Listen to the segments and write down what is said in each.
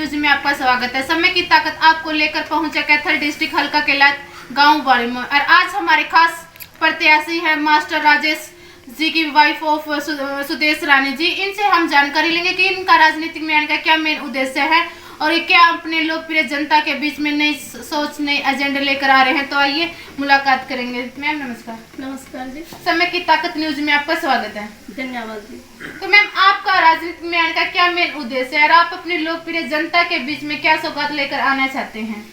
News में आपका स्वागत है। समय की ताकत आपको लेकर पहुंचा कैथल डिस्ट्रिक्ट हल्का केलात गांव बारे में। और आज हमारे खास प्रत्याशी है मास्टर राजेश जी की वाइफ ऑफ सुदेश रानी जी। इनसे हम जानकारी लेंगे कि इनका राजनीतिक में आने का क्या मेन उद्देश्य है और ये क्या अपने लोकप्रिय जनता के बीच में नई सोच नई एजेंडे लेकर आ रहे हैं। तो आइए मुलाकात करेंगे। मैम नमस्कार। नमस्कार जी। समय की ताकत न्यूज में आपका स्वागत है। धन्यवाद जी। तो मैम आपका राजनीति में आने का क्या मेन उद्देश्य है और आप अपने लोकप्रिय जनता के बीच में क्या सौगात लेकर आना चाहते हैं?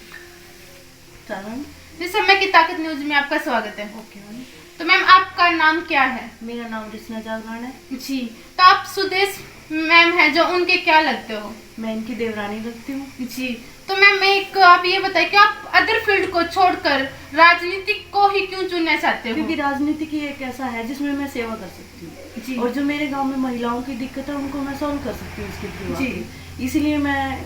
जी समय की ताकत न्यूज में आपका स्वागत है। Okay ma'am. तो मैम आपका नाम क्या है? मेरा नाम रिस्ना जागरण है जी। तो आप सुदेश मैम है जो उनके क्या लगते हो? मैं इनकी देवरानी लगती हूँ जी। तो मैम एक आप ये बताइए कि आप अदर फील्ड को छोड़कर राजनीतिक को ही क्यों चुनना चाहते हो? क्योंकि राजनीति की एक ऐसा है जिसमें मैं सेवा कर सकती जी। हूँ और जो मेरे गांव में महिलाओं की दिक्कत है उनको मैं सॉल्व कर सकती हूँ इसके थ्रू। जी। इसीलिए मैं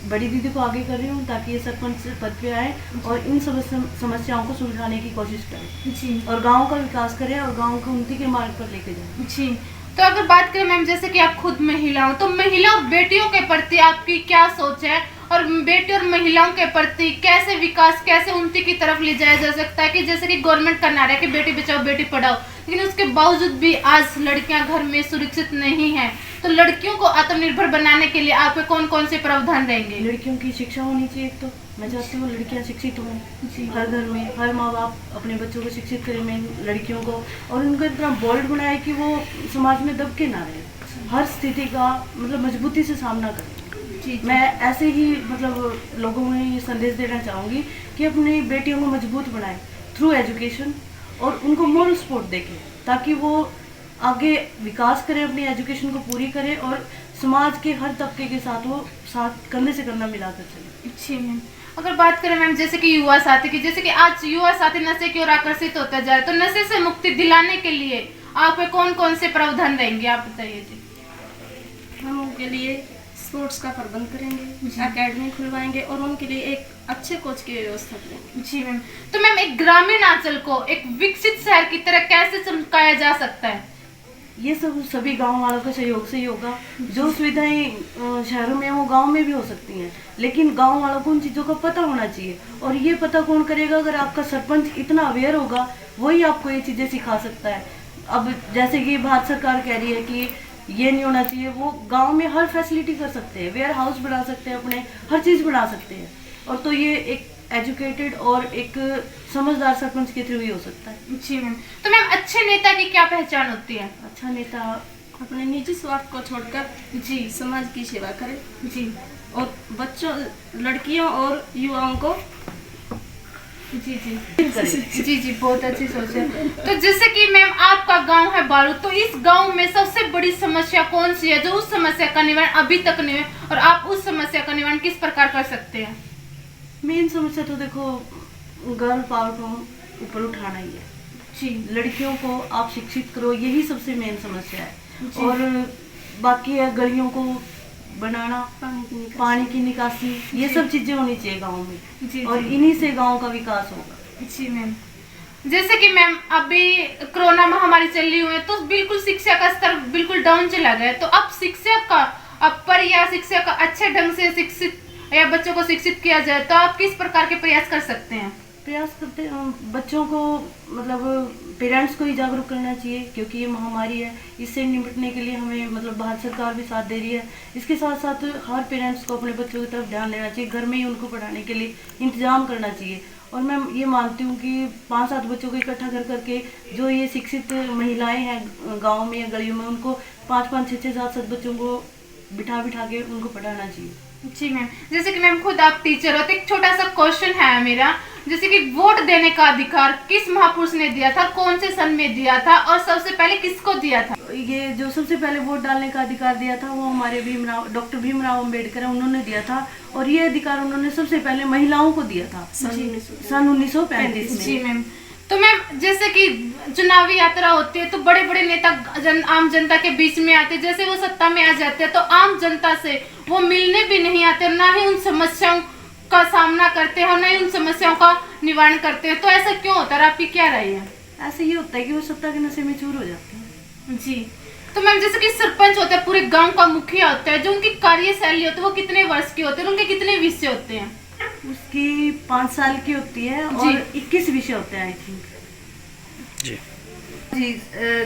बड़ी दीदी को आगे कर रही हूँ ताकि ये सरपंच पद पे आए और इन समस्याओं को सुलझाने की कोशिश करें जी। और गाँव का विकास करें और गाँव को उन्नति के मार्ग पर लेके जाए। जी। तो अगर बात करें मैम जैसे कि आप खुद महिला हो तो महिला और बेटियों के प्रति आपकी क्या सोच है और बेटी और महिलाओं के प्रति कैसे विकास कैसे उन्नति की तरफ ले जाया जा सकता है? कि जैसे कि गवर्नमेंट का नारा है कि बेटी बचाओ बेटी पढ़ाओ, लेकिन उसके बावजूद भी आज लड़कियां घर में सुरक्षित नहीं है। तो लड़कियों को आत्मनिर्भर बनाने के लिए आपके कौन कौन से प्रावधान रहेंगे? लड़कियों की शिक्षा होनी चाहिए। तो मैं चाहती हूँ लड़कियाँ शिक्षित हों। हर घर में हर माँ बाप अपने बच्चों को शिक्षित करें मेन लड़कियों को और उनको इतना बोल्ड बनाए कि वो समाज में दब के ना रहे, हर स्थिति का मतलब मजबूती से सामना करें। मैं ऐसे ही मतलब लोगों में ये संदेश देना चाहूँगी कि अपनी बेटियों को मजबूत बनाएं थ्रू एजुकेशन और उनको मोरल सपोर्ट देखें ताकि वो आगे विकास करें, अपनी एजुकेशन को पूरी करें और समाज के हर तबके के साथ वो साथ कंधे से कंधा मिलाकर चलें। जी मैम। अगर बात करें मैम जैसे कि युवा साथी की, जैसे कि आज युवा साथी नशे की ओर आकर्षित होता जा रहा है, तो नशे से मुक्ति दिलाने के लिए आप पे कौन कौन से प्रावधान रहेंगे आप बताइए जी। हम उनके लिए स्पोर्ट्स का प्रबंध करेंगे, एकेडमी खुलवाएंगे और उनके लिए एक अच्छे कोच की व्यवस्था करेंगे। जी मैम। तो मैम एक ग्रामीण अंचल को एक विकसित शहर की तरह कैसे चमकाया जा सकता है? ये सब सभी गांव वालों के सहयोग से ही होगा। जो सुविधाएं शहरों में वो गांव में भी हो सकती हैं, लेकिन गांव वालों को उन चीज़ों का पता होना चाहिए। और ये पता कौन करेगा? अगर आपका सरपंच इतना अवेयर होगा वही आपको ये चीज़ें सिखा सकता है। अब जैसे कि भारत सरकार कह रही है कि ये नहीं होना चाहिए, वो गांव में हर फैसिलिटी कर सकते हैं, वेयर हाउस बना सकते हैं, अपने हर चीज़ बना सकते हैं। और तो ये एक एजुकेटेड और एक समझदार सरपंच के थ्रू ही हो सकता है। जी मैम। तो मैम अच्छे नेता की क्या पहचान होती है? अच्छा नेता अपने निजी स्वार्थ को छोड़कर जी समाज की सेवा करे। जी। और बच्चों लड़कियों और युवाओं को जी जी जी जी बहुत अच्छी सोच है। तो जैसे कि मैम आपका गांव है बारू, तो इस गांव में सबसे बड़ी समस्या कौन सी है जो उस समस्या का निवारण अभी तक नहीं है और आप उस समस्या का निवारण किस प्रकार कर सकते हैं? मेन समस्या तो देखो गर्ल पावर को ऊपर उठाना ही है। जी। लड़कियों को आप शिक्षित करो, यही सबसे मेन समस्या है। और बाकी है गलियों को बनाना, पानी की निकासी, ये सब चीजें होनी चाहिए गांव में। जी। और इन्हीं से गांव का विकास होगा। जी मैम। जैसे कि मैम अभी कोरोना महामारी चल रही हुई है तो बिल्कुल शिक्षा का स्तर बिल्कुल डाउन चला गया है। तो अब शिक्षा का पर या शिक्षा का अच्छे ढंग से शिक्षित या बच्चों को शिक्षित किया जाए तो आप किस प्रकार के प्रयास कर सकते हैं? प्रयास करते हैं बच्चों को मतलब पेरेंट्स को ही जागरूक करना चाहिए क्योंकि ये महामारी है। इससे निपटने के लिए हमें मतलब भारत सरकार भी साथ दे रही है। इसके साथ साथ हर पेरेंट्स को अपने बच्चों की तरफ ध्यान देना चाहिए, घर में ही उनको पढ़ाने के लिए इंतजाम करना चाहिए। और मैं ये मानती हूँ कि 5-7 बच्चों को इकट्ठा कर करके जो ये शिक्षित महिलाएं हैं गाँव में या गलियों में उनको 5-5, 6-6, 7-7 बच्चों को बिठा के उनको पढ़ाना चाहिए। जी मैम। जैसे कि मैम खुद आप टीचर हो तो एक छोटा सा क्वेश्चन है मेरा, जैसे कि वोट देने का अधिकार किस महापुरुष ने दिया था, कौन से सन में दिया था और सबसे पहले किसको दिया था? ये जो सबसे पहले वोट डालने का अधिकार दिया था वो हमारे डॉक्टर भीमराव अम्बेडकर है, उन्होंने दिया था। और ये अधिकार उन्होंने सबसे पहले महिलाओं को दिया था सन 1935 में। जी मैम। तो मैम जैसे कि चुनावी यात्रा होती है तो बड़े बड़े नेता आम जनता के बीच में आते हैं, जैसे वो सत्ता में आ जाते हैं तो आम जनता से वो मिलने भी नहीं आते, ना ही उन समस्याओं का सामना करते हैं, ना ही उन समस्याओं का निवारण करते हैं। तो ऐसा क्यों होता है? आपकी क्या राय है? ऐसे ही होता है कि वो सत्ता के नशे में चूर हो जाते हैं। जी। तो मैम जैसे कि सरपंच होता है, पूरे गांव का मुखिया होता है, जो उनकी कार्यशैली होती है वो कितने वर्ष की होते हैं, उनके कितने विषय होते हैं? उसकी 5 साल की होती है और 21 विषय होते हैं आई थिंक जी। जी।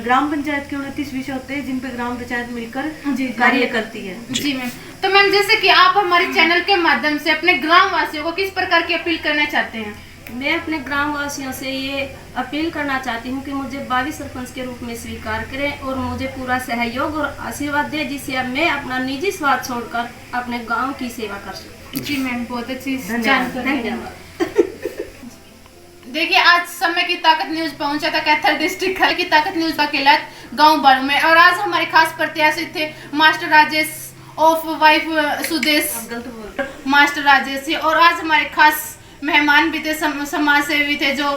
ग्राम पंचायत के 29 विषय होते हैं जिन पे ग्राम पंचायत मिलकर जी कार्य करती है। जी मैम। तो मैम जैसे कि आप हमारे चैनल के माध्यम से अपने ग्राम वासियों को किस प्रकार की अपील करना चाहते हैं? मैं अपने ग्राम वासियों से ये अपील करना चाहती हूँ कि मुझे 22 सरपंच के रूप में स्वीकार करें और मुझे पूरा सहयोग और आशीर्वाद दें, जिससे अब मैं अपना निजी स्वार्थ छोड़कर अपने गांव की सेवा कर सकूं। जी मैम, बहुत अच्छी धन्यवाद। जानकारी। देखिए, आज समय की ताकत न्यूज पहुंचा था कैथल डिस्ट्रिक्ट की ताकत न्यूज का किलाट गांव बारू में, और आज हमारे खास प्रत्याशी थे master Rajesh of wife Sudesh master Rajesh ji, और आज हमारे खास मेहमान भी थे, समाज सेवी थे जो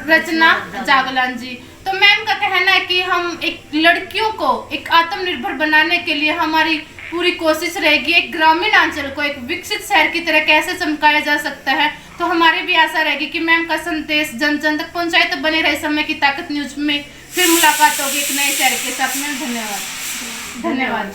रचना जागलान जी। तो मैम का कहना है कि हम एक लड़कियों को एक आत्मनिर्भर बनाने के लिए हमारी पूरी कोशिश रहेगी, एक ग्रामीण अंचल को एक विकसित शहर की तरह कैसे चमकाया जा सकता है। तो हमारी भी आशा रहेगी कि मैम का संदेश जन जन तक पहुंचाए। तो बने रहे समय की ताकत न्यूज में, फिर मुलाकात होगी एक नए शहर के साथ। मैम धन्यवाद। धन्यवाद।